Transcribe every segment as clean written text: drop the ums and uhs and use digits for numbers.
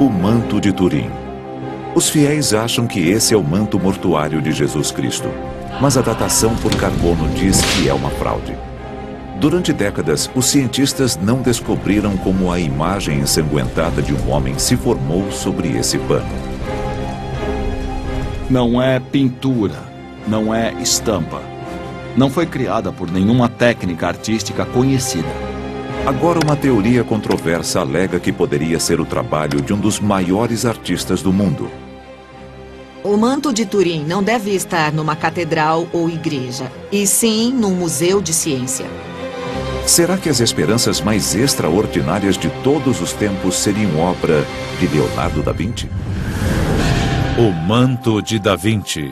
O manto de Turim. Os fiéis acham que esse é o manto mortuário de Jesus Cristo, mas a datação por carbono diz que é uma fraude. Durante décadas, os cientistas não descobriram como a imagem ensanguentada de um homem se formou sobre esse pano. Não é pintura, não é estampa. Não foi criada por nenhuma técnica artística conhecida. Agora uma teoria controversa alega que poderia ser o trabalho de um dos maiores artistas do mundo. O manto de Turim não deve estar numa catedral ou igreja, e sim num museu de ciência. Será que as esperanças mais extraordinárias de todos os tempos seriam obra de Leonardo da Vinci? O manto de Da Vinci.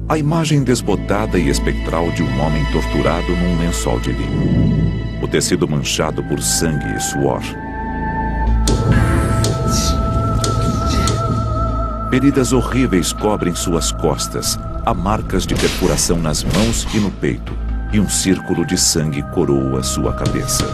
A imagem desbotada e espectral de um homem torturado num lençol de linho. O tecido manchado por sangue e suor. Feridas horríveis cobrem suas costas. Há marcas de perfuração nas mãos e no peito. E um círculo de sangue coroa sua cabeça.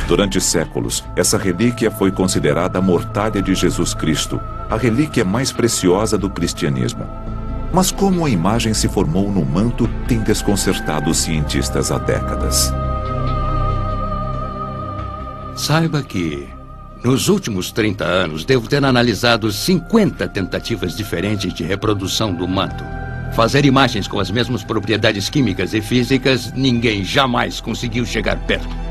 Durante séculos, essa relíquia foi considerada a mortalha de Jesus Cristo, a relíquia mais preciosa do cristianismo. Mas como a imagem se formou no manto tem desconcertado os cientistas há décadas. Saiba que, nos últimos 30 anos, devo ter analisado 50 tentativas diferentes de reprodução do manto. Fazer imagens com as mesmas propriedades químicas e físicas, ninguém jamais conseguiu chegar perto.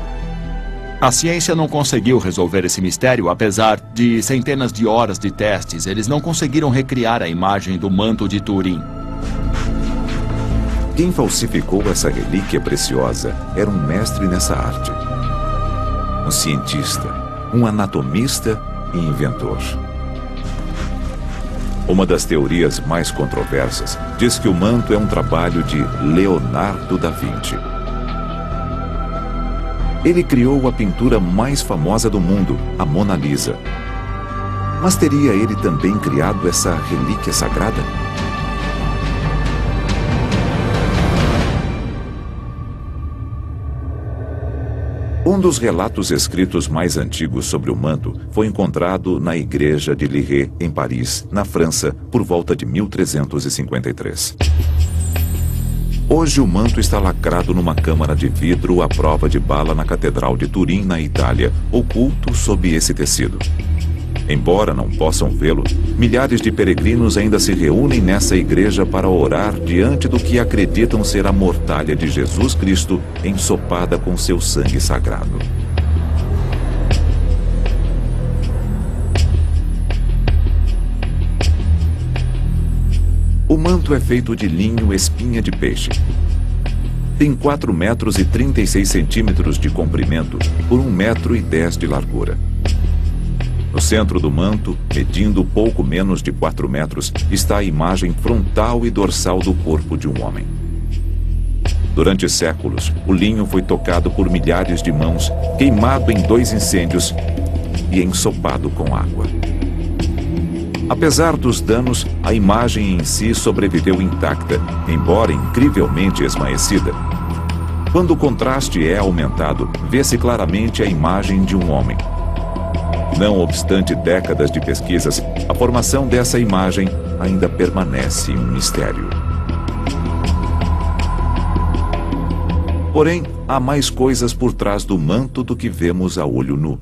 A ciência não conseguiu resolver esse mistério, apesar de centenas de horas de testes. Eles não conseguiram recriar a imagem do manto de Turim. Quem falsificou essa relíquia preciosa era um mestre nessa arte. Um cientista, um anatomista e inventor. Uma das teorias mais controversas diz que o manto é um trabalho de Leonardo da Vinci. Ele criou a pintura mais famosa do mundo, a Mona Lisa. Mas teria ele também criado essa relíquia sagrada? Um dos relatos escritos mais antigos sobre o manto foi encontrado na igreja de Liré, em Paris, na França, por volta de 1353. Hoje o manto está lacrado numa câmara de vidro à prova de bala na Catedral de Turim, na Itália, oculto sob esse tecido. Embora não possam vê-lo, milhares de peregrinos ainda se reúnem nessa igreja para orar diante do que acreditam ser a mortalha de Jesus Cristo ensopada com seu sangue sagrado. O manto é feito de linho espinha de peixe. Tem 4 metros e 36 centímetros de comprimento por 1,10 metro de largura. No centro do manto, medindo pouco menos de 4 metros, está a imagem frontal e dorsal do corpo de um homem. Durante séculos, o linho foi tocado por milhares de mãos, queimado em 2 incêndios e ensopado com água. Apesar dos danos, a imagem em si sobreviveu intacta, embora incrivelmente esmaecida. Quando o contraste é aumentado, vê-se claramente a imagem de um homem. Não obstante décadas de pesquisas, a formação dessa imagem ainda permanece um mistério. Porém, há mais coisas por trás do manto do que vemos a olho nu.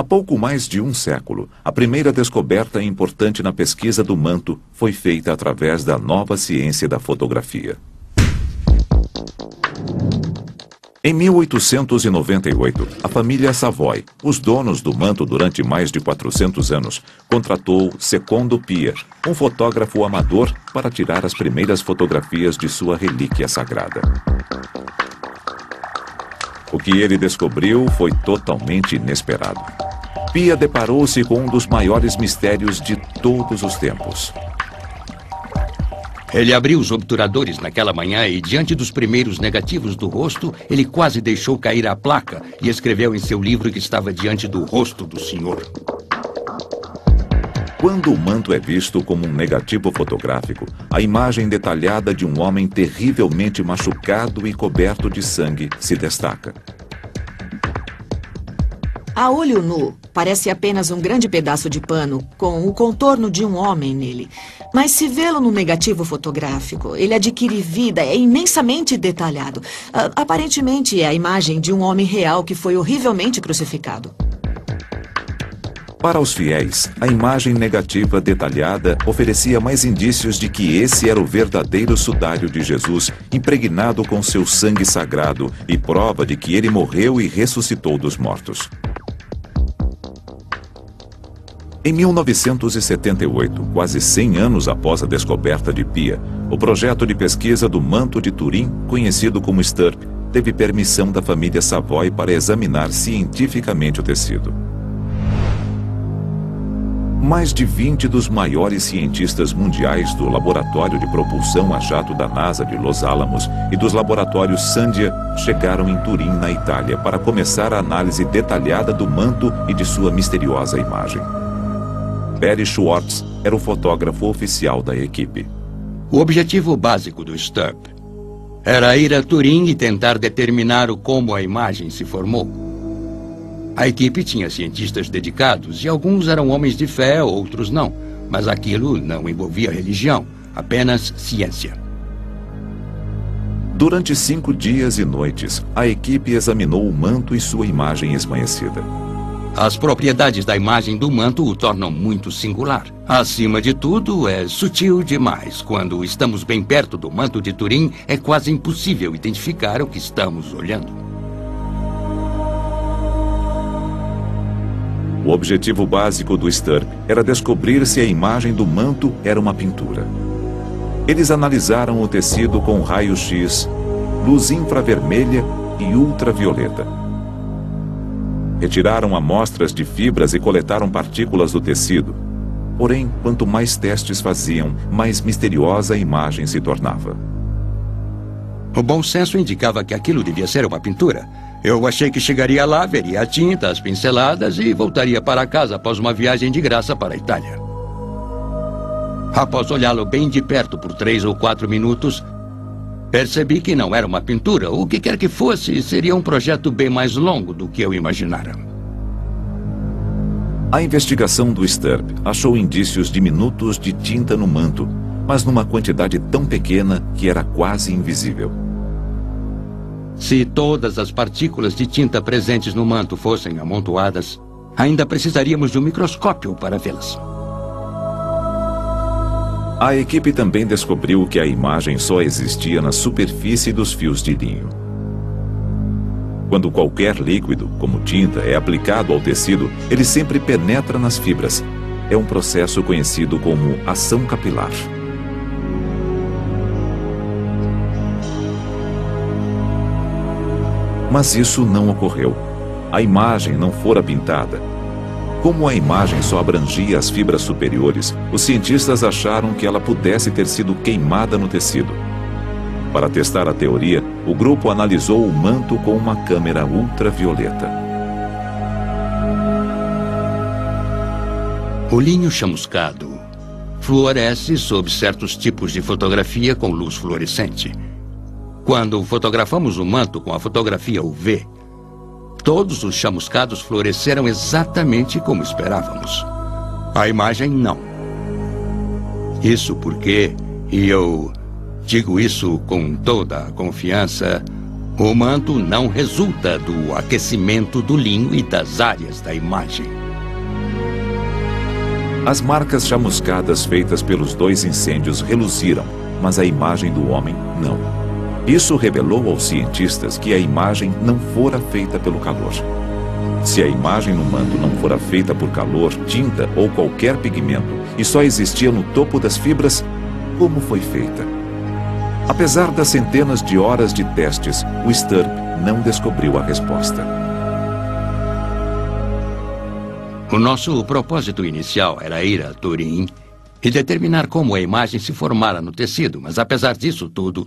Há pouco mais de um século, a primeira descoberta importante na pesquisa do manto foi feita através da nova ciência da fotografia. Em 1898, a família Savoy, os donos do manto durante mais de 400 anos, contratou Secondo Pia, um fotógrafo amador, para tirar as primeiras fotografias de sua relíquia sagrada. O que ele descobriu foi totalmente inesperado. Pia deparou-se com um dos maiores mistérios de todos os tempos. Ele abriu os obturadores naquela manhã e, diante dos primeiros negativos do rosto, ele quase deixou cair a placa e escreveu em seu livro que estava diante do rosto do senhor. Quando o manto é visto como um negativo fotográfico, a imagem detalhada de um homem terrivelmente machucado e coberto de sangue se destaca. A olho nu, parece apenas um grande pedaço de pano com o contorno de um homem nele. Mas se vê-lo no negativo fotográfico, ele adquire vida, é imensamente detalhado. Aparentemente é a imagem de um homem real que foi horrivelmente crucificado. Para os fiéis, a imagem negativa detalhada oferecia mais indícios de que esse era o verdadeiro sudário de Jesus, impregnado com seu sangue sagrado, e prova de que ele morreu e ressuscitou dos mortos. Em 1978, quase 100 anos após a descoberta de Pia, o projeto de pesquisa do manto de Turim, conhecido como STURP, teve permissão da família Savoy para examinar cientificamente o tecido. Mais de 20 dos maiores cientistas mundiais do Laboratório de Propulsão a Jato da NASA de Los Alamos e dos laboratórios Sandia chegaram em Turim, na Itália, para começar a análise detalhada do manto e de sua misteriosa imagem. Barry Schwartz era o fotógrafo oficial da equipe. O objetivo básico do STURP era ir a Turim e tentar determinar como a imagem se formou. A equipe tinha cientistas dedicados e alguns eram homens de fé, outros não. Mas aquilo não envolvia religião, apenas ciência. Durante 5 dias e noites, a equipe examinou o manto e sua imagem esmaecida. As propriedades da imagem do manto o tornam muito singular. Acima de tudo, é sutil demais. Quando estamos bem perto do manto de Turim, é quase impossível identificar o que estamos olhando. O objetivo básico do STURP era descobrir se a imagem do manto era uma pintura. Eles analisaram o tecido com raio-x, luz infravermelha e ultravioleta. Retiraram amostras de fibras e coletaram partículas do tecido. Porém, quanto mais testes faziam, mais misteriosa a imagem se tornava. O bom senso indicava que aquilo devia ser uma pintura. Eu achei que chegaria lá, veria a tinta, as pinceladas e voltaria para casa após uma viagem de graça para a Itália. Após olhá-lo bem de perto por 3 ou 4 minutos, percebi que não era uma pintura. O que quer que fosse, seria um projeto bem mais longo do que eu imaginara. A investigação do STURP achou indícios diminutos de tinta no manto, mas numa quantidade tão pequena que era quase invisível. Se todas as partículas de tinta presentes no manto fossem amontoadas, ainda precisaríamos de um microscópio para vê-las. A equipe também descobriu que a imagem só existia na superfície dos fios de linho. Quando qualquer líquido, como tinta, é aplicado ao tecido, ele sempre penetra nas fibras. É um processo conhecido como ação capilar. Mas isso não ocorreu. A imagem não fora pintada. Como a imagem só abrangia as fibras superiores, os cientistas acharam que ela pudesse ter sido queimada no tecido. Para testar a teoria, o grupo analisou o manto com uma câmera ultravioleta. O linho chamuscado fluoresce sob certos tipos de fotografia com luz fluorescente. Quando fotografamos o manto com a fotografia UV, todos os chamuscados fluoresceram exatamente como esperávamos. A imagem não. Isso porque, e eu digo isso com toda a confiança, o manto não resulta do aquecimento do linho e das áreas da imagem. As marcas chamuscadas feitas pelos 2 incêndios reluziram, mas a imagem do homem não. Isso revelou aos cientistas que a imagem não fora feita pelo calor. Se a imagem no manto não fora feita por calor, tinta ou qualquer pigmento e só existia no topo das fibras, como foi feita? Apesar das centenas de horas de testes, o STURP não descobriu a resposta. O nosso propósito inicial era ir a Turim e determinar como a imagem se formara no tecido, mas apesar disso tudo,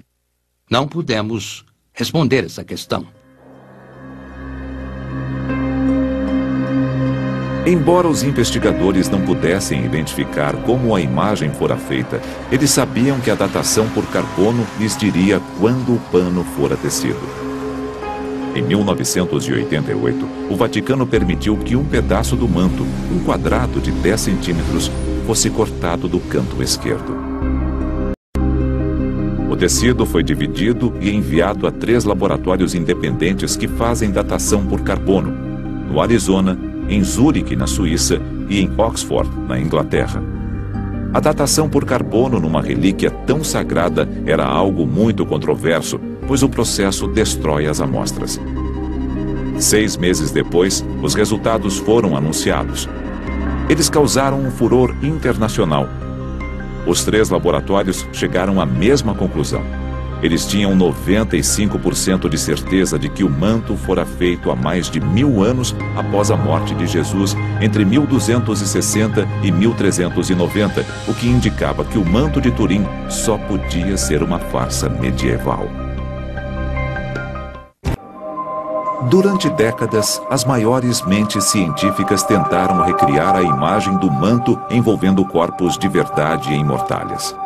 não pudemos responder essa questão. Embora os investigadores não pudessem identificar como a imagem fora feita, eles sabiam que a datação por carbono lhes diria quando o pano fora tecido. Em 1988, o Vaticano permitiu que um pedaço do manto, um quadrado de 10 centímetros, fosse cortado do canto esquerdo. O tecido foi dividido e enviado a 3 laboratórios independentes que fazem datação por carbono, no Arizona, em Zurique, na Suíça, e em Oxford, na Inglaterra. A datação por carbono numa relíquia tão sagrada era algo muito controverso, pois o processo destrói as amostras. 6 meses depois, os resultados foram anunciados. Eles causaram um furor internacional. Os 3 laboratórios chegaram à mesma conclusão. Eles tinham 95% de certeza de que o manto fora feito há mais de 1000 anos após a morte de Jesus, entre 1260 e 1390, o que indicava que o manto de Turim só podia ser uma farsa medieval. Durante décadas, as maiores mentes científicas tentaram recriar a imagem do manto envolvendo corpos de verdade em mortalhas.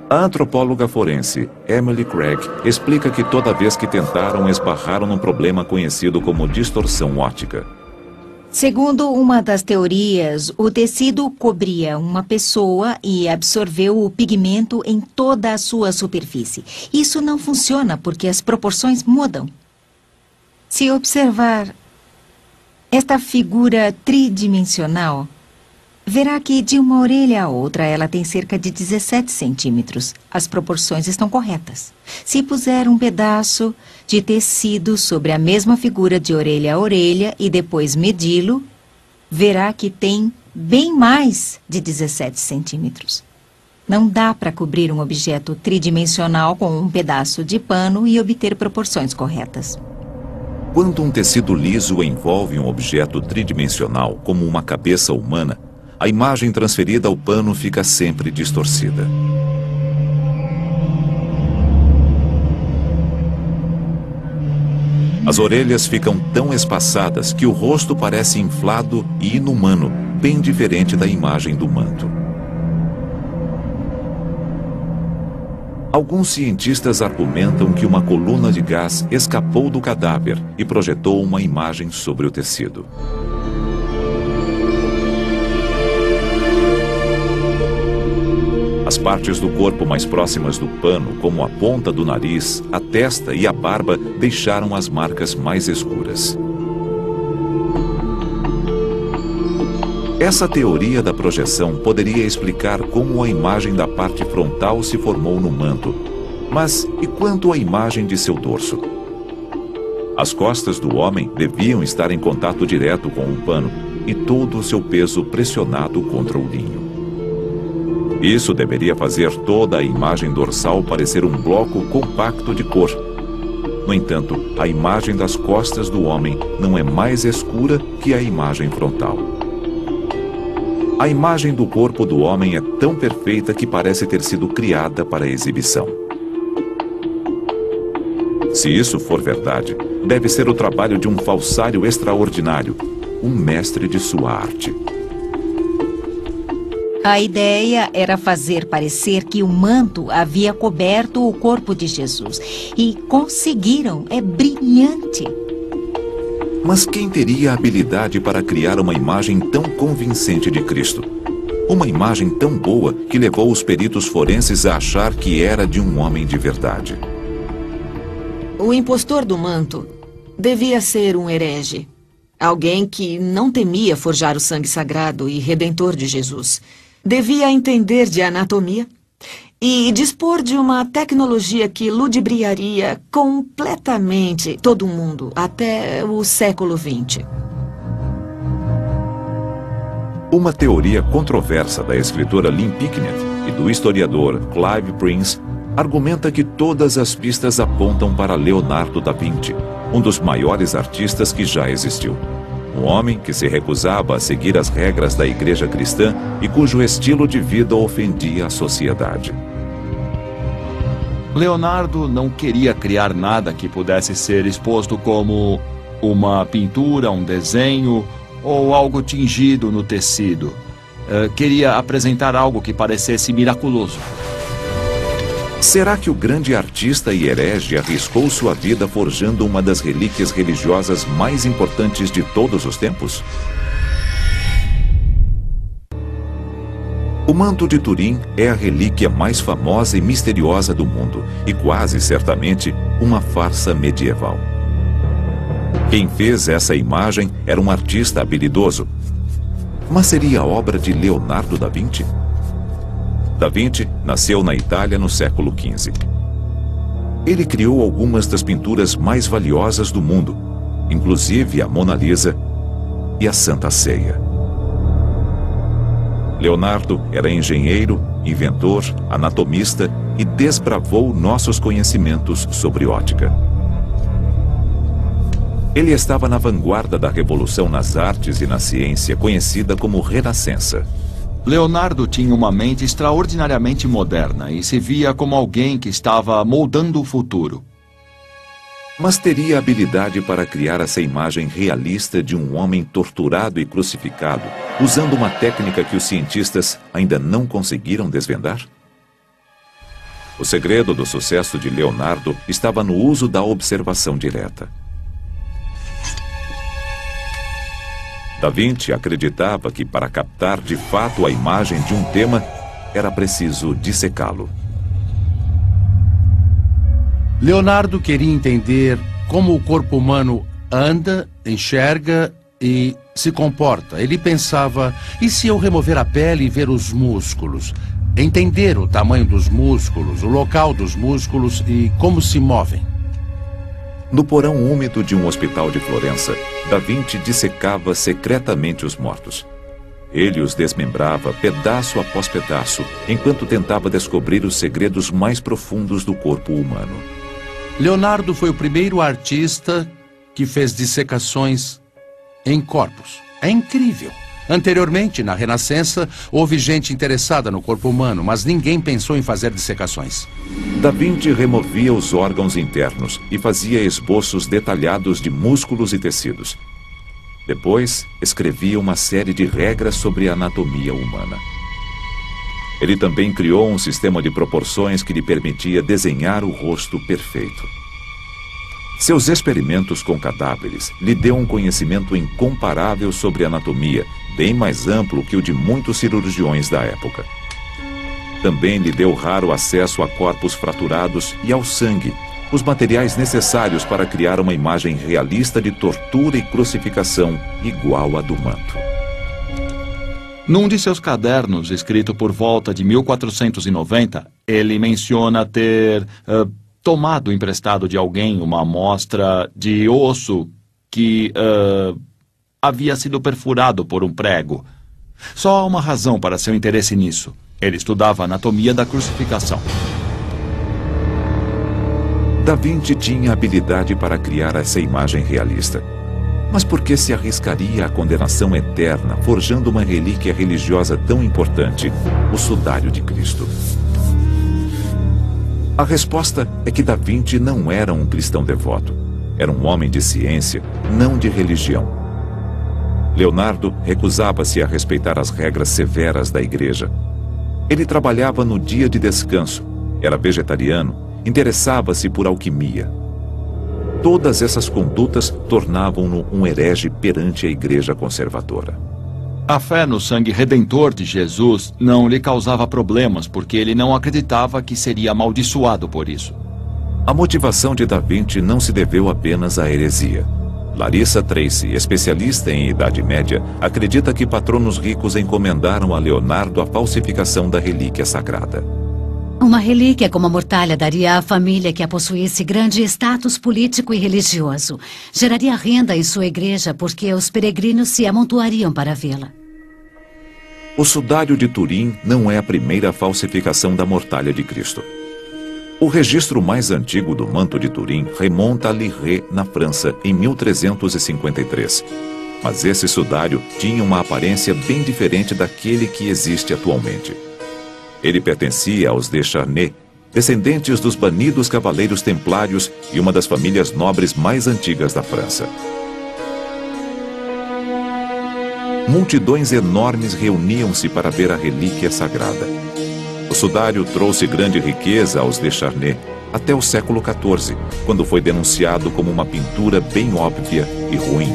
A antropóloga forense Emily Craig explica que toda vez que tentaram, esbarraram num problema conhecido como distorção óptica. Segundo uma das teorias, o tecido cobria uma pessoa e absorveu o pigmento em toda a sua superfície. Isso não funciona porque as proporções mudam. Se observar esta figura tridimensional, verá que de uma orelha a outra ela tem cerca de 17 centímetros. As proporções estão corretas. Se puser um pedaço de tecido sobre a mesma figura de orelha a orelha e depois medi-lo, verá que tem bem mais de 17 centímetros. Não dá para cobrir um objeto tridimensional com um pedaço de pano e obter proporções corretas. Quando um tecido liso envolve um objeto tridimensional, como uma cabeça humana, a imagem transferida ao pano fica sempre distorcida. As orelhas ficam tão espaçadas que o rosto parece inflado e inumano, bem diferente da imagem do manto. Alguns cientistas argumentam que uma coluna de gás escapou do cadáver e projetou uma imagem sobre o tecido. As partes do corpo mais próximas do pano, como a ponta do nariz, a testa e a barba, deixaram as marcas mais escuras. Essa teoria da projeção poderia explicar como a imagem da parte frontal se formou no manto. Mas e quanto à imagem de seu dorso? As costas do homem deviam estar em contato direto com o pano e todo o seu peso pressionado contra o linho. Isso deveria fazer toda a imagem dorsal parecer um bloco compacto de cor. No entanto, a imagem das costas do homem não é mais escura que a imagem frontal. A imagem do corpo do homem é tão perfeita que parece ter sido criada para exibição. Se isso for verdade, deve ser o trabalho de um falsário extraordinário, um mestre de sua arte. A ideia era fazer parecer que o manto havia coberto o corpo de Jesus. E conseguiram. É brilhante. Mas quem teria a habilidade para criar uma imagem tão convincente de Cristo? Uma imagem tão boa que levou os peritos forenses a achar que era de um homem de verdade. O impostor do manto devia ser um herege. Alguém que não temia forjar o sangue sagrado e redentor de Jesus. Devia entender de anatomia e dispor de uma tecnologia que ludibriaria completamente todo mundo até o século XX. Uma teoria controversa da escritora Lynn Picknett e do historiador Clive Prince argumenta que todas as pistas apontam para Leonardo da Vinci, um dos maiores artistas que já existiu. Um homem que se recusava a seguir as regras da igreja cristã e cujo estilo de vida ofendia a sociedade. Leonardo não queria criar nada que pudesse ser exposto como uma pintura, um desenho ou algo tingido no tecido. Queria apresentar algo que parecesse miraculoso. Será que o grande artista e herege arriscou sua vida forjando uma das relíquias religiosas mais importantes de todos os tempos? O manto de Turim é a relíquia mais famosa e misteriosa do mundo e quase certamente uma farsa medieval. Quem fez essa imagem era um artista habilidoso. Mas seria obra de Leonardo da Vinci? Da Vinci nasceu na Itália no século XV. Ele criou algumas das pinturas mais valiosas do mundo, inclusive a Mona Lisa e a Santa Ceia. Leonardo era engenheiro, inventor, anatomista e desbravou nossos conhecimentos sobre ótica. Ele estava na vanguarda da revolução nas artes e na ciência, conhecida como Renascença. Leonardo tinha uma mente extraordinariamente moderna e se via como alguém que estava moldando o futuro. Mas teria habilidade para criar essa imagem realista de um homem torturado e crucificado, usando uma técnica que os cientistas ainda não conseguiram desvendar? O segredo do sucesso de Leonardo estava no uso da observação direta. Da Vinci acreditava que para captar de fato a imagem de um tema, era preciso dissecá-lo. Leonardo queria entender como o corpo humano anda, enxerga e se comporta. Ele pensava, e se eu remover a pele e ver os músculos? Entender o tamanho dos músculos, o local dos músculos e como se movem. No porão úmido de um hospital de Florença, Da Vinci dissecava secretamente os mortos. Ele os desmembrava pedaço após pedaço, enquanto tentava descobrir os segredos mais profundos do corpo humano. Leonardo foi o primeiro artista que fez dissecações em corpos. É incrível. Anteriormente, na Renascença, houve gente interessada no corpo humano, mas ninguém pensou em fazer dissecações. Da Vinci removia os órgãos internos e fazia esboços detalhados de músculos e tecidos. Depois, escrevia uma série de regras sobre a anatomia humana. Ele também criou um sistema de proporções que lhe permitia desenhar o rosto perfeito. Seus experimentos com cadáveres lhe deu um conhecimento incomparável sobre anatomia, bem mais amplo que o de muitos cirurgiões da época. Também lhe deu raro acesso a corpos fraturados e ao sangue, os materiais necessários para criar uma imagem realista de tortura e crucificação igual à do manto. Num de seus cadernos, escrito por volta de 1490, ele menciona ter tomado emprestado de alguém uma amostra de osso que havia sido perfurado por um prego. Só há uma razão para seu interesse nisso. Ele estudava a anatomia da crucificação. Da Vinci tinha habilidade para criar essa imagem realista. Mas por que se arriscaria à condenação eterna, forjando uma relíquia religiosa tão importante, o sudário de Cristo? A resposta é que Da Vinci não era um cristão devoto. Era um homem de ciência, não de religião. Leonardo recusava-se a respeitar as regras severas da igreja. Ele trabalhava no dia de descanso, era vegetariano, interessava-se por alquimia. Todas essas condutas tornavam-no um herege perante a igreja conservadora. A fé no sangue redentor de Jesus não lhe causava problemas, porque ele não acreditava que seria amaldiçoado por isso. A motivação de Da Vinci não se deveu apenas à heresia. Larissa Tracy, especialista em Idade Média, acredita que patronos ricos encomendaram a Leonardo a falsificação da relíquia sagrada. Uma relíquia como a mortalha daria à família que a possuísse grande status político e religioso. Geraria renda em sua igreja porque os peregrinos se amontoariam para vê-la. O sudário de Turim não é a primeira falsificação da mortalha de Cristo. O registro mais antigo do manto de Turim remonta a Liré, na França, em 1353. Mas esse sudário tinha uma aparência bem diferente daquele que existe atualmente. Ele pertencia aos de Charnay, descendentes dos banidos cavaleiros templários e uma das famílias nobres mais antigas da França. multidões enormes reuniam-se para ver a relíquia sagrada. O sudário trouxe grande riqueza aos Descharnay até o século XIV, quando foi denunciado como uma pintura bem óbvia e ruim.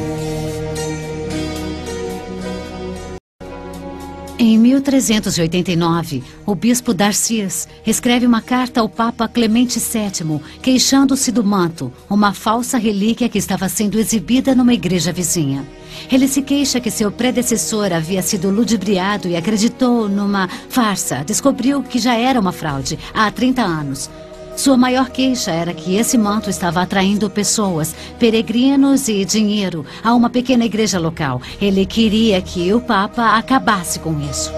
Em 1389, o bispo Darcias escreve uma carta ao Papa Clemente VII, queixando-se do manto, uma falsa relíquia que estava sendo exibida numa igreja vizinha. Ele se queixa que seu predecessor havia sido ludibriado e acreditou numa farsa. Descobriu que já era uma fraude há 30 anos. Sua maior queixa era que esse manto estava atraindo pessoas, peregrinos e dinheiro a uma pequena igreja local. Ele queria que o Papa acabasse com isso.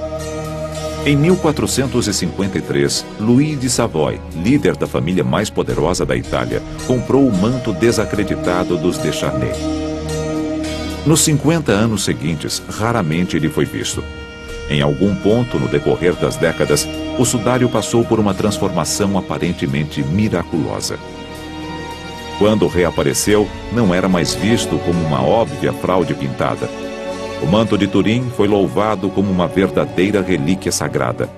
Em 1453, Louis de Savoy, líder da família mais poderosa da Itália, comprou o manto desacreditado dos Descharnay. Nos 50 anos seguintes, raramente ele foi visto. Em algum ponto no decorrer das décadas, o sudário passou por uma transformação aparentemente miraculosa. Quando reapareceu, não era mais visto como uma óbvia fraude pintada. O manto de Turim foi louvado como uma verdadeira relíquia sagrada.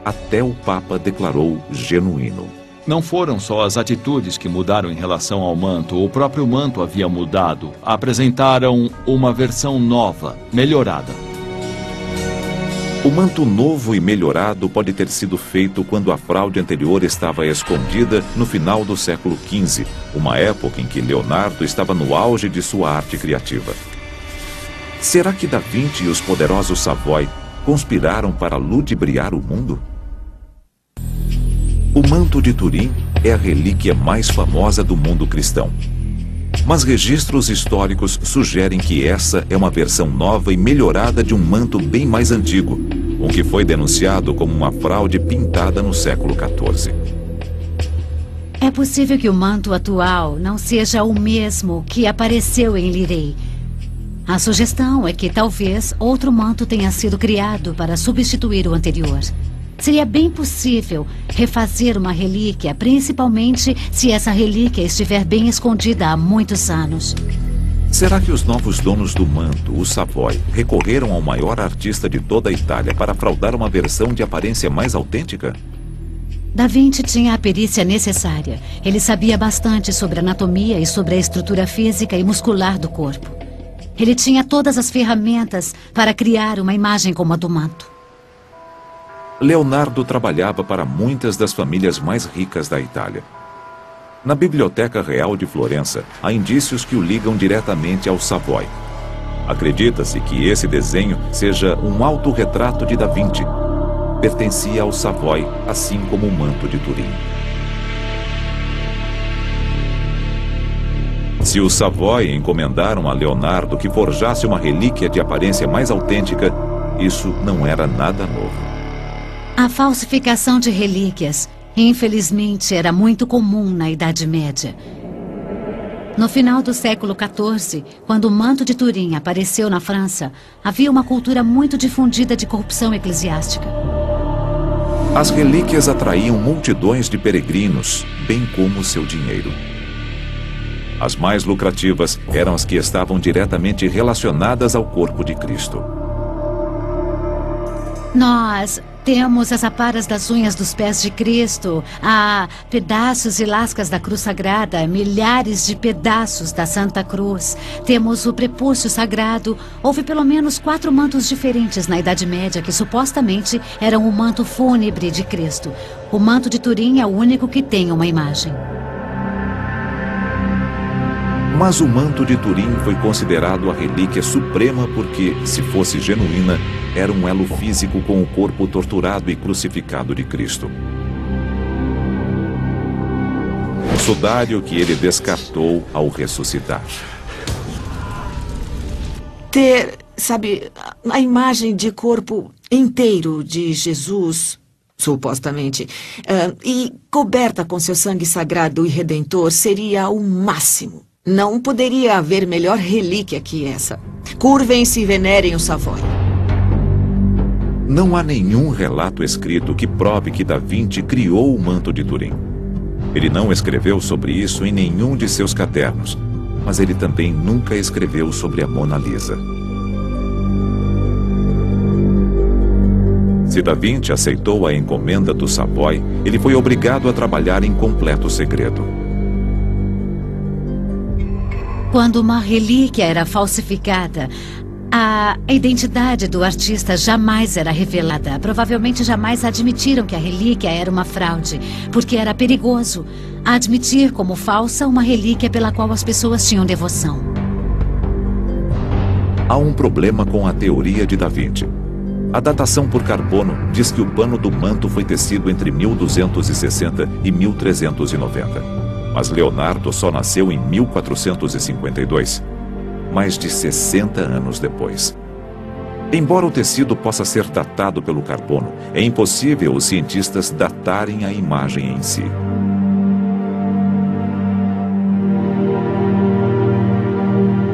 Até o Papa declarou genuíno. Não foram só as atitudes que mudaram em relação ao manto, o próprio manto havia mudado. Apresentaram uma versão nova, melhorada. O manto novo e melhorado pode ter sido feito quando a fraude anterior estava escondida no final do século XV, uma época em que Leonardo estava no auge de sua arte criativa. Será que Da Vinci e os poderosos Savoy conspiraram para ludibriar o mundo? O manto de Turim é a relíquia mais famosa do mundo cristão. Mas registros históricos sugerem que essa é uma versão nova e melhorada de um manto bem mais antigo, o que foi denunciado como uma fraude pintada no século XIV. É possível que o manto atual não seja o mesmo que apareceu em Lirey. A sugestão é que talvez outro manto tenha sido criado para substituir o anterior. Seria bem possível refazer uma relíquia, principalmente se essa relíquia estiver bem escondida há muitos anos. Será que os novos donos do manto, os Savoy, recorreram ao maior artista de toda a Itália para fraudar uma versão de aparência mais autêntica? Da Vinci tinha a perícia necessária. Ele sabia bastante sobre anatomia e sobre a estrutura física e muscular do corpo. Ele tinha todas as ferramentas para criar uma imagem como a do manto. Leonardo trabalhava para muitas das famílias mais ricas da Itália. Na Biblioteca Real de Florença, há indícios que o ligam diretamente ao Savoy. Acredita-se que esse desenho seja um autorretrato de Da Vinci. Pertencia ao Savoy, assim como o manto de Turim. Se os Savoy encomendaram a Leonardo que forjasse uma relíquia de aparência mais autêntica, isso não era nada novo. A falsificação de relíquias, infelizmente, era muito comum na Idade Média. No final do século XIV, quando o manto de Turim apareceu na França, havia uma cultura muito difundida de corrupção eclesiástica. As relíquias atraíam multidões de peregrinos, bem como seu dinheiro. As mais lucrativas eram as que estavam diretamente relacionadas ao corpo de Cristo. Nós temos as aparas das unhas dos pés de Cristo, há pedaços e lascas da cruz sagrada, milhares de pedaços da Santa Cruz. Temos o prepúcio sagrado. Houve pelo menos 4 mantos diferentes na Idade Média que supostamente eram o manto fúnebre de Cristo. O manto de Turim é o único que tem uma imagem. Mas o manto de Turim foi considerado a relíquia suprema porque, se fosse genuína, era um elo físico com o corpo torturado e crucificado de Cristo. O sudário que ele descartou ao ressuscitar. Ter, sabe, a imagem de corpo inteiro de Jesus, supostamente, e coberta com seu sangue sagrado e redentor, seria o máximo. Não poderia haver melhor relíquia que essa. Curvem-se e venerem o Savoy. Não há nenhum relato escrito que prove que Da Vinci criou o manto de Turim. Ele não escreveu sobre isso em nenhum de seus cadernos, mas ele também nunca escreveu sobre a Mona Lisa. Se Da Vinci aceitou a encomenda do Savoy, ele foi obrigado a trabalhar em completo segredo. Quando uma relíquia era falsificada, a identidade do artista jamais era revelada. Provavelmente jamais admitiram que a relíquia era uma fraude, porque era perigoso admitir como falsa uma relíquia pela qual as pessoas tinham devoção. Há um problema com a teoria de Da Vinci. A datação por carbono diz que o pano do manto foi tecido entre 1260 e 1390. Mas Leonardo só nasceu em 1452, mais de 60 anos depois. Embora o tecido possa ser datado pelo carbono, é impossível os cientistas datarem a imagem em si.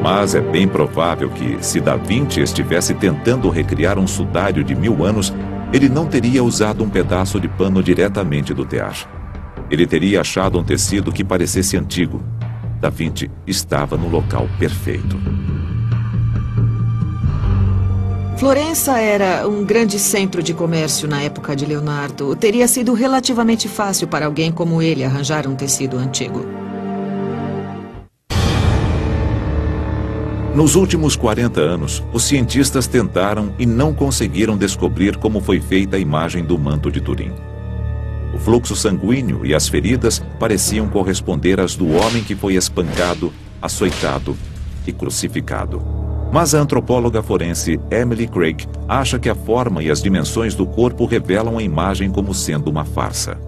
Mas é bem provável que, se Da Vinci estivesse tentando recriar um sudário de 1000 anos, ele não teria usado um pedaço de pano diretamente do tear. Ele teria achado um tecido que parecesse antigo. Da Vinci estava no local perfeito. Florença era um grande centro de comércio na época de Leonardo. Teria sido relativamente fácil para alguém como ele arranjar um tecido antigo. Nos últimos 40 anos, os cientistas tentaram e não conseguiram descobrir como foi feita a imagem do manto de Turim. O fluxo sanguíneo e as feridas pareciam corresponder às do homem que foi espancado, açoitado e crucificado. Mas a antropóloga forense Emily Craig acha que a forma e as dimensões do corpo revelam a imagem como sendo uma farsa.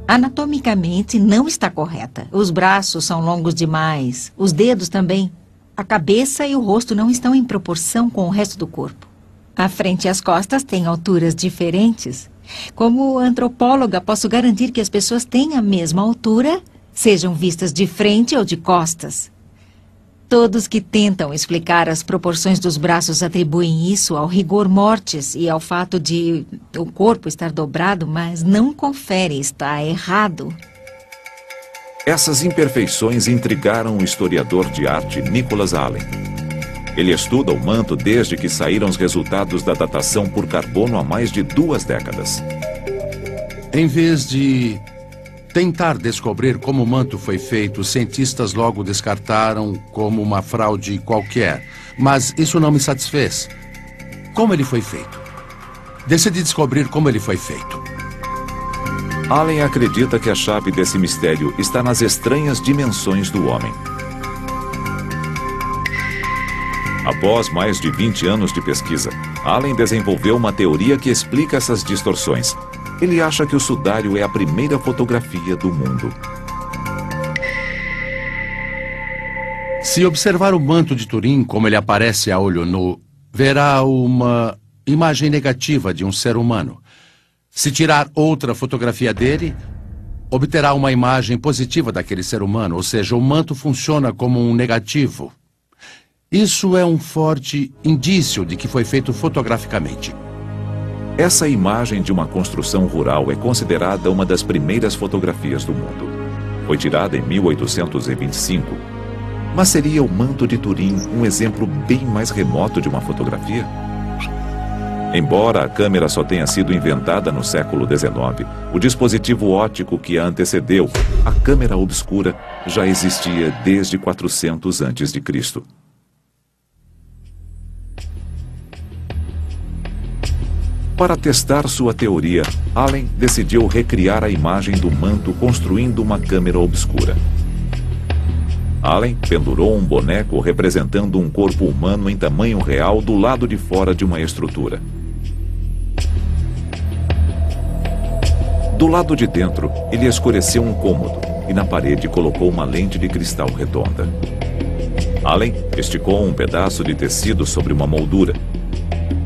Anatomicamente não está correta. Os braços são longos demais, os dedos também. A cabeça e o rosto não estão em proporção com o resto do corpo. A frente e as costas têm alturas diferentes. Como antropóloga, posso garantir que as pessoas têm a mesma altura, sejam vistas de frente ou de costas. Todos que tentam explicar as proporções dos braços atribuem isso ao rigor mortis e ao fato de o corpo estar dobrado, mas não confere, está errado. Essas imperfeições intrigaram o historiador de arte Nicholas Allen. Ele estuda o manto desde que saíram os resultados da datação por carbono há mais de 2 décadas. Em vez de tentar descobrir como o manto foi feito, os cientistas logo descartaram como uma fraude qualquer. Mas isso não me satisfez. Como ele foi feito? Decidi descobrir como ele foi feito. Allen acredita que a chave desse mistério está nas estranhas dimensões do homem. Após mais de 20 anos de pesquisa, Allen desenvolveu uma teoria que explica essas distorções. Ele acha que o sudário é a primeira fotografia do mundo. Se observar o manto de Turim como ele aparece a olho nu, verá uma imagem negativa de um ser humano. Se tirar outra fotografia dele, obterá uma imagem positiva daquele ser humano, ou seja, o manto funciona como um negativo. Isso é um forte indício de que foi feito fotograficamente. Essa imagem de uma construção rural é considerada uma das primeiras fotografias do mundo. Foi tirada em 1825. Mas seria o manto de Turim um exemplo bem mais remoto de uma fotografia? Embora a câmera só tenha sido inventada no século XIX, o dispositivo óptico que a antecedeu, a câmera obscura, já existia desde 400 a.C. Para testar sua teoria, Allen decidiu recriar a imagem do manto construindo uma câmera obscura. Allen pendurou um boneco representando um corpo humano em tamanho real do lado de fora de uma estrutura. Do lado de dentro, ele escureceu um cômodo e na parede colocou uma lente de cristal redonda. Allen esticou um pedaço de tecido sobre uma moldura.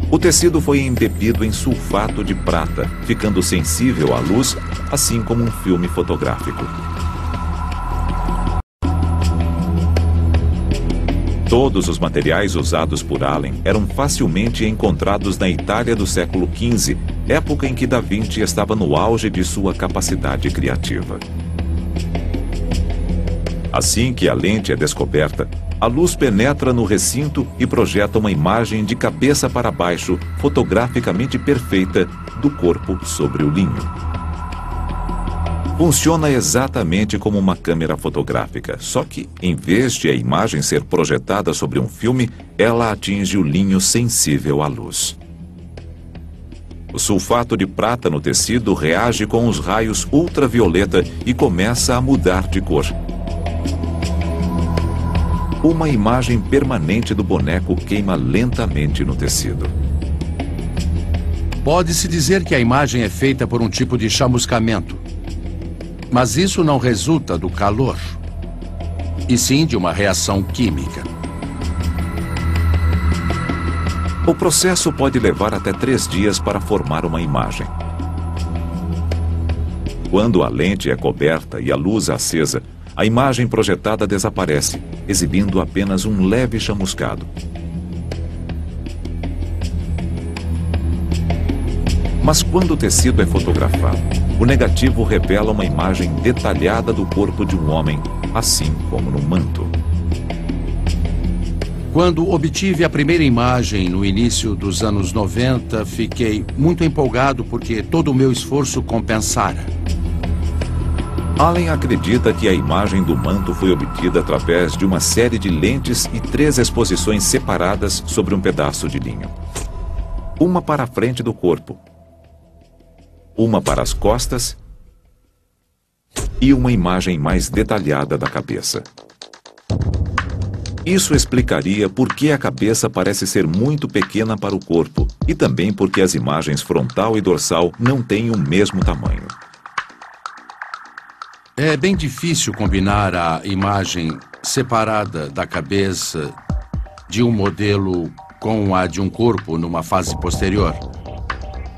O tecido foi embebido em sulfato de prata, ficando sensível à luz, assim como um filme fotográfico. Todos os materiais usados por Allen eram facilmente encontrados na Itália do século XV, época em que Da Vinci estava no auge de sua capacidade criativa. Assim que a lente é descoberta, A luz penetra no recinto e projeta uma imagem de cabeça para baixo, fotograficamente perfeita, do corpo sobre o linho. Funciona exatamente como uma câmera fotográfica, só que, em vez de a imagem ser projetada sobre um filme, ela atinge o linho sensível à luz. O sulfato de prata no tecido reage com os raios ultravioleta e começa a mudar de cor. Uma imagem permanente do boneco queima lentamente no tecido. Pode-se dizer que a imagem é feita por um tipo de chamuscamento. Mas isso não resulta do calor, e sim de uma reação química. O processo pode levar até 3 dias para formar uma imagem. Quando a lente é coberta e a luz acesa, a imagem projetada desaparece, exibindo apenas um leve chamuscado. Mas quando o tecido é fotografado, o negativo revela uma imagem detalhada do corpo de um homem, assim como no manto. Quando obtive a primeira imagem no início dos anos 90, fiquei muito empolgado porque todo o meu esforço compensara. Allen acredita que a imagem do manto foi obtida através de uma série de lentes e 3 exposições separadas sobre um pedaço de linho. Uma para a frente do corpo, uma para as costas e uma imagem mais detalhada da cabeça. Isso explicaria por que a cabeça parece ser muito pequena para o corpo e também porque as imagens frontal e dorsal não têm o mesmo tamanho. É bem difícil combinar a imagem separada da cabeça de um modelo com a de um corpo numa fase posterior.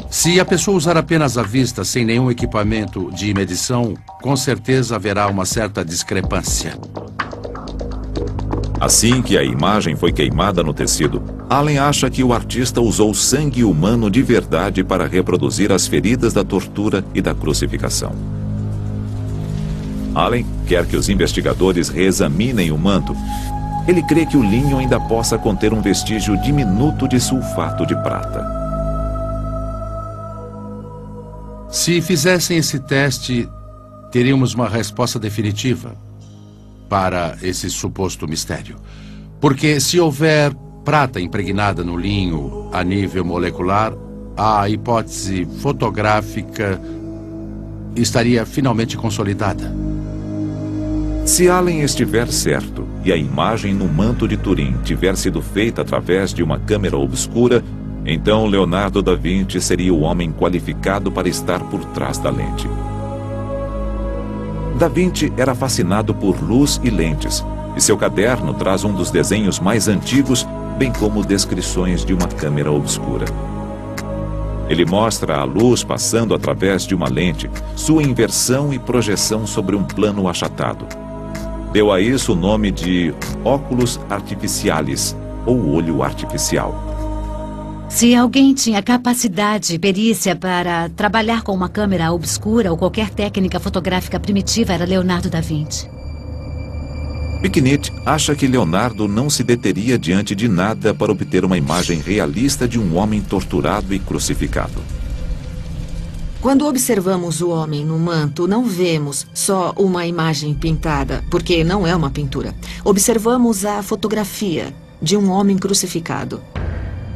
Se a pessoa usar apenas a vista sem nenhum equipamento de medição, com certeza haverá uma certa discrepância. Assim que a imagem foi queimada no tecido, Allen acha que o artista usou sangue humano de verdade para reproduzir as feridas da tortura e da crucificação. Allen quer que os investigadores reexaminem o manto. Ele crê que o linho ainda possa conter um vestígio diminuto de sulfato de prata. Se fizessem esse teste, teríamos uma resposta definitiva para esse suposto mistério. Porque se houver prata impregnada no linho a nível molecular, a hipótese fotográfica estaria finalmente consolidada. Se Allen estiver certo e a imagem no manto de Turim tiver sido feita através de uma câmera obscura, então Leonardo da Vinci seria o homem qualificado para estar por trás da lente. Da Vinci era fascinado por luz e lentes, e seu caderno traz um dos desenhos mais antigos, bem como descrições de uma câmera obscura. Ele mostra a luz passando através de uma lente, sua inversão e projeção sobre um plano achatado. Deu a isso o nome de óculos artificialis, ou olho artificial. Se alguém tinha capacidade e perícia para trabalhar com uma câmera obscura ou qualquer técnica fotográfica primitiva, era Leonardo da Vinci. Picnic acha que Leonardo não se deteria diante de nada para obter uma imagem realista de um homem torturado e crucificado. Quando observamos o homem no manto, não vemos só uma imagem pintada, porque não é uma pintura. Observamos a fotografia de um homem crucificado.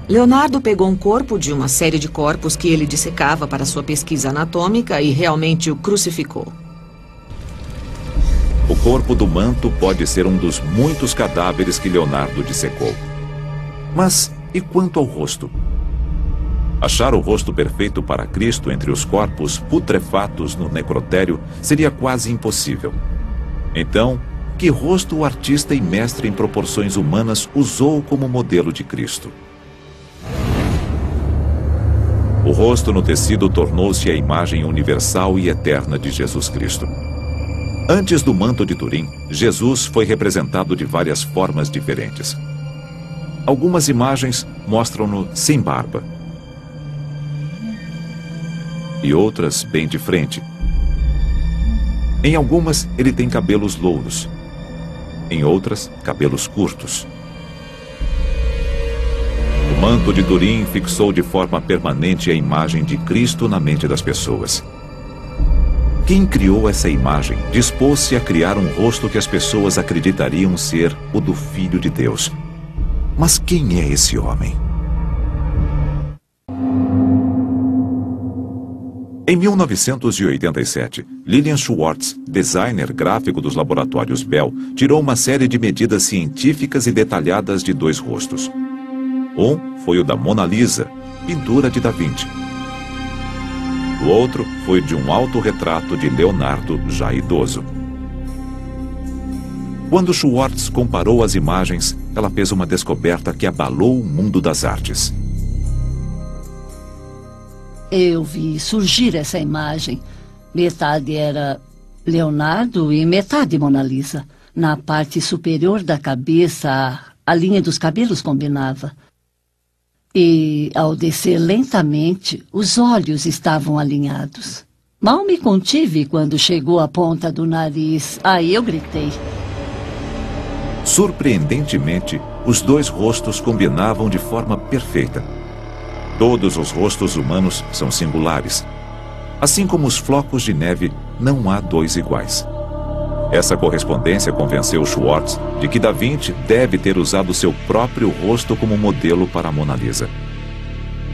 Leonardo pegou um corpo de uma série de corpos que ele dissecava para sua pesquisa anatômica e realmente o crucificou. O corpo do manto pode ser um dos muitos cadáveres que Leonardo dissecou. Mas e quanto ao rosto? Achar o rosto perfeito para Cristo entre os corpos putrefatos no necrotério seria quase impossível. Então, que rosto o artista e mestre em proporções humanas usou como modelo de Cristo? O rosto no tecido tornou-se a imagem universal e eterna de Jesus Cristo. Antes do manto de Turim, Jesus foi representado de várias formas diferentes. Algumas imagens mostram-no sem barba, e outras bem de frente. Em algumas, ele tem cabelos louros. em outras, cabelos curtos. O manto de Turim fixou de forma permanente a imagem de Cristo na mente das pessoas. Quem criou essa imagem dispôs-se a criar um rosto que as pessoas acreditariam ser o do Filho de Deus. Mas quem é esse homem? Em 1987, Lilian Schwartz, designer gráfico dos laboratórios Bell, tirou uma série de medidas científicas e detalhadas de 2 rostos. Um foi o da Mona Lisa, pintura de Da Vinci. O outro foi de um autorretrato de Leonardo, já idoso. Quando Schwartz comparou as imagens, ela fez uma descoberta que abalou o mundo das artes. Eu vi surgir essa imagem. Metade era Leonardo e metade Mona Lisa. Na parte superior da cabeça, a linha dos cabelos combinava. E, ao descer lentamente, os olhos estavam alinhados. Mal me contive quando chegou à ponta do nariz. Aí eu gritei. Surpreendentemente, os 2 rostos combinavam de forma perfeita. Todos os rostos humanos são singulares. Assim como os flocos de neve, não há 2 iguais. Essa correspondência convenceu Schwartz de que Da Vinci deve ter usado seu próprio rosto como modelo para a Mona Lisa.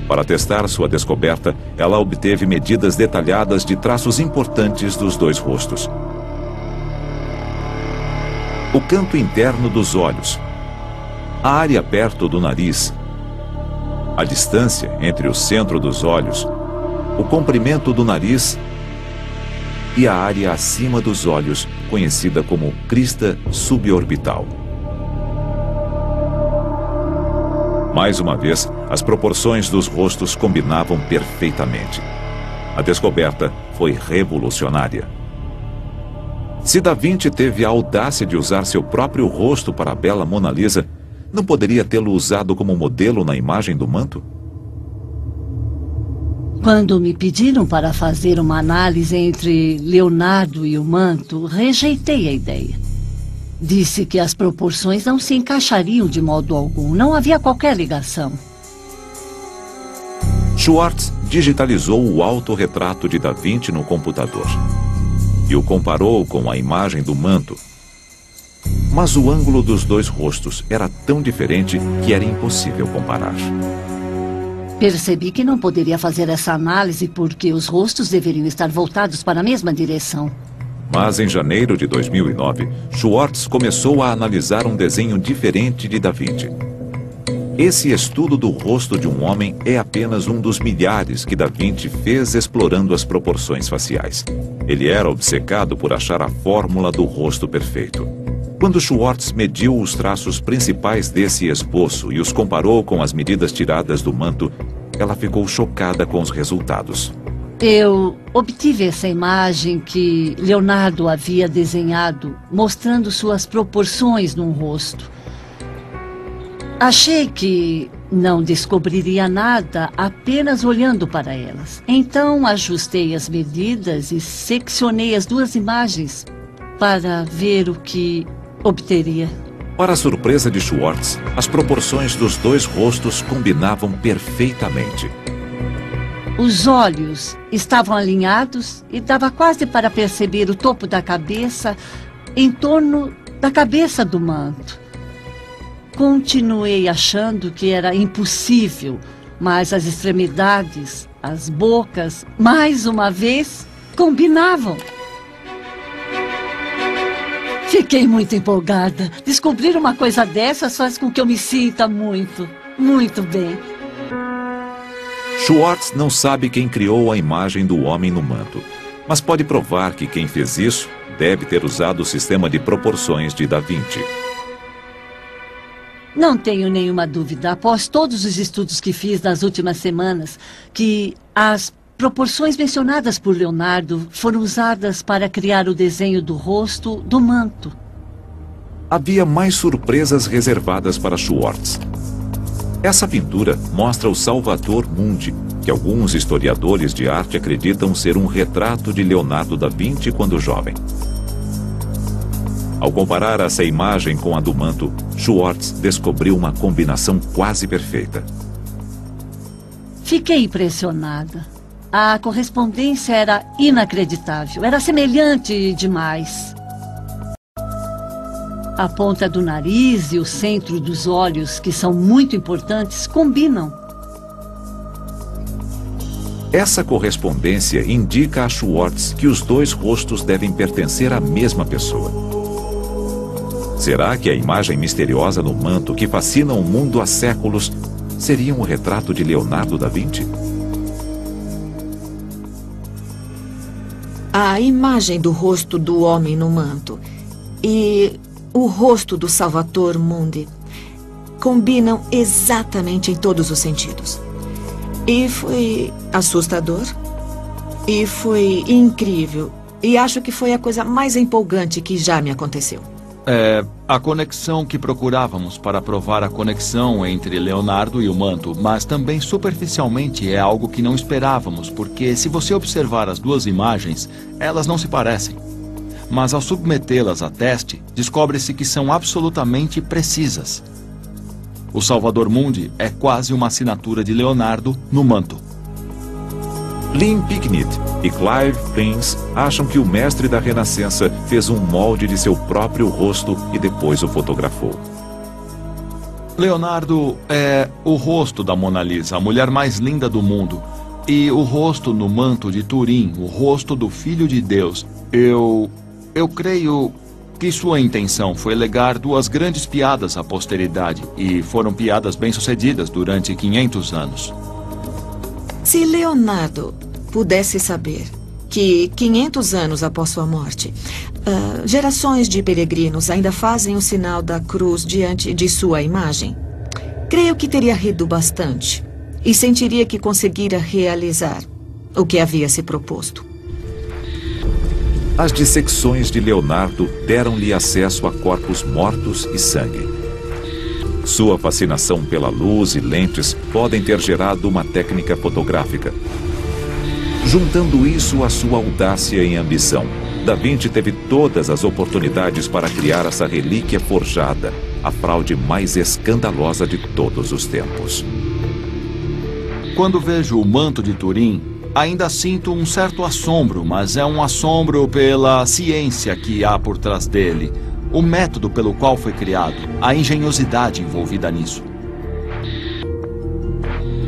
Para testar sua descoberta, ela obteve medidas detalhadas de traços importantes dos 2 rostos. O canto interno dos olhos, a área perto do nariz, a distância entre o centro dos olhos, o comprimento do nariz e a área acima dos olhos, conhecida como crista suborbital. Mais uma vez, as proporções dos rostos combinavam perfeitamente. A descoberta foi revolucionária. Se Da Vinci teve a audácia de usar seu próprio rosto para a bela Mona Lisa, não poderia tê-lo usado como modelo na imagem do manto? Quando me pediram para fazer uma análise entre Leonardo e o manto, rejeitei a ideia. Disse que as proporções não se encaixariam de modo algum. Não havia qualquer ligação. Schwartz digitalizou o autorretrato de Da Vinci no computador e o comparou com a imagem do manto. Mas o ângulo dos 2 rostos era tão diferente que era impossível comparar. Percebi que não poderia fazer essa análise porque os rostos deveriam estar voltados para a mesma direção. Mas em janeiro de 2009, Schwartz começou a analisar um desenho diferente de Da Vinci. Esse estudo do rosto de um homem é apenas um dos milhares que Da Vinci fez explorando as proporções faciais. Ele era obcecado por achar a fórmula do rosto perfeito. Quando Schwartz mediu os traços principais desse esboço e os comparou com as medidas tiradas do manto, ela ficou chocada com os resultados. Eu obtive essa imagem que Leonardo havia desenhado, mostrando suas proporções num rosto. Achei que não descobriria nada apenas olhando para elas. Então ajustei as medidas e seccionei as 2 imagens para ver o que obteria. Para a surpresa de Schwartz, as proporções dos 2 rostos combinavam perfeitamente. Os olhos estavam alinhados e dava quase para perceber o topo da cabeça em torno da cabeça do manto. Continuei achando que era impossível, mas as extremidades, as bocas, mais uma vez, combinavam. Fiquei muito empolgada. Descobrir uma coisa dessas faz com que eu me sinta muito, muito bem. Schwartz não sabe quem criou a imagem do homem no manto, mas pode provar que quem fez isso deve ter usado o sistema de proporções de Da Vinci. Não tenho nenhuma dúvida, após todos os estudos que fiz nas últimas semanas, que as proporções mencionadas por Leonardo foram usadas para criar o desenho do rosto do manto. Havia mais surpresas reservadas para Schwartz. Essa pintura mostra o Salvator Mundi, que alguns historiadores de arte acreditam ser um retrato de Leonardo da Vinci quando jovem. Ao comparar essa imagem com a do manto, Schwartz descobriu uma combinação quase perfeita. Fiquei impressionada. A correspondência era inacreditável. Era semelhante demais. A ponta do nariz e o centro dos olhos, que são muito importantes, combinam. Essa correspondência indica a Schwartz que os dois rostos devem pertencer à mesma pessoa. Será que a imagem misteriosa no manto que fascina o mundo há séculos seria um retrato de Leonardo da Vinci? A imagem do rosto do homem no manto e o rosto do Salvator Mundi combinam exatamente em todos os sentidos. E foi assustador, e foi incrível, e acho que foi a coisa mais empolgante que já me aconteceu. A conexão que procurávamos para provar a conexão entre Leonardo e o manto, mas também superficialmente é algo que não esperávamos, porque se você observar as duas imagens, elas não se parecem. Mas ao submetê-las a teste, descobre-se que são absolutamente precisas. O Salvator Mundi é quase uma assinatura de Leonardo no manto. Lynn Picknett e Clive Prince acham que o mestre da Renascença fez um molde de seu próprio rosto e depois o fotografou. Leonardo é o rosto da Mona Lisa, a mulher mais linda do mundo. E o rosto no manto de Turim, o rosto do Filho de Deus. Eu creio que sua intenção foi legar duas grandes piadas à posteridade. E foram piadas bem-sucedidas durante 500 anos. Se Leonardo pudesse saber que 500 anos após sua morte, gerações de peregrinos ainda fazem o sinal da cruz diante de sua imagem, creio que teria rido bastante e sentiria que conseguira realizar o que havia se proposto. As dissecções de Leonardo deram-lhe acesso a corpos mortos e sangue. Sua fascinação pela luz e lentes podem ter gerado uma técnica fotográfica. Juntando isso à sua audácia e ambição, Da Vinci teve todas as oportunidades para criar essa relíquia forjada, a fraude mais escandalosa de todos os tempos. Quando vejo o manto de Turim, ainda sinto um certo assombro, mas é um assombro pela ciência que há por trás dele. O método pelo qual foi criado, a engenhosidade envolvida nisso.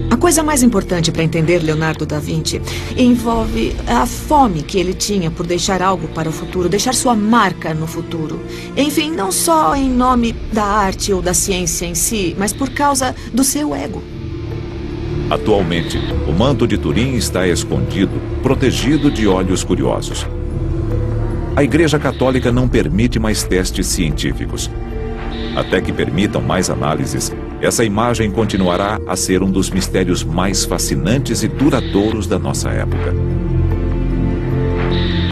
A coisa mais importante para entender Leonardo da Vinci envolve a fome que ele tinha por deixar algo para o futuro, deixar sua marca no futuro. Enfim, não só em nome da arte ou da ciência em si, mas por causa do seu ego. Atualmente, o manto de Turim está escondido, protegido de olhos curiosos. A Igreja Católica não permite mais testes científicos. Até que permitam mais análises, essa imagem continuará a ser um dos mistérios mais fascinantes e duradouros da nossa época.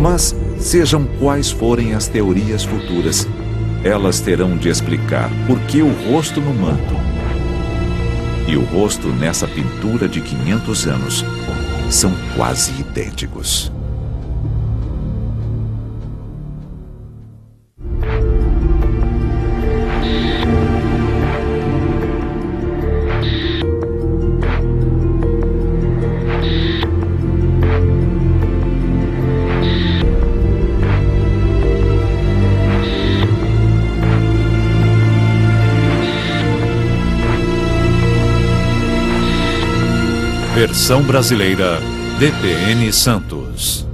Mas, sejam quais forem as teorias futuras, elas terão de explicar por que o rosto no manto e o rosto nessa pintura de 500 anos são quase idênticos. Versão brasileira, DPN Santos.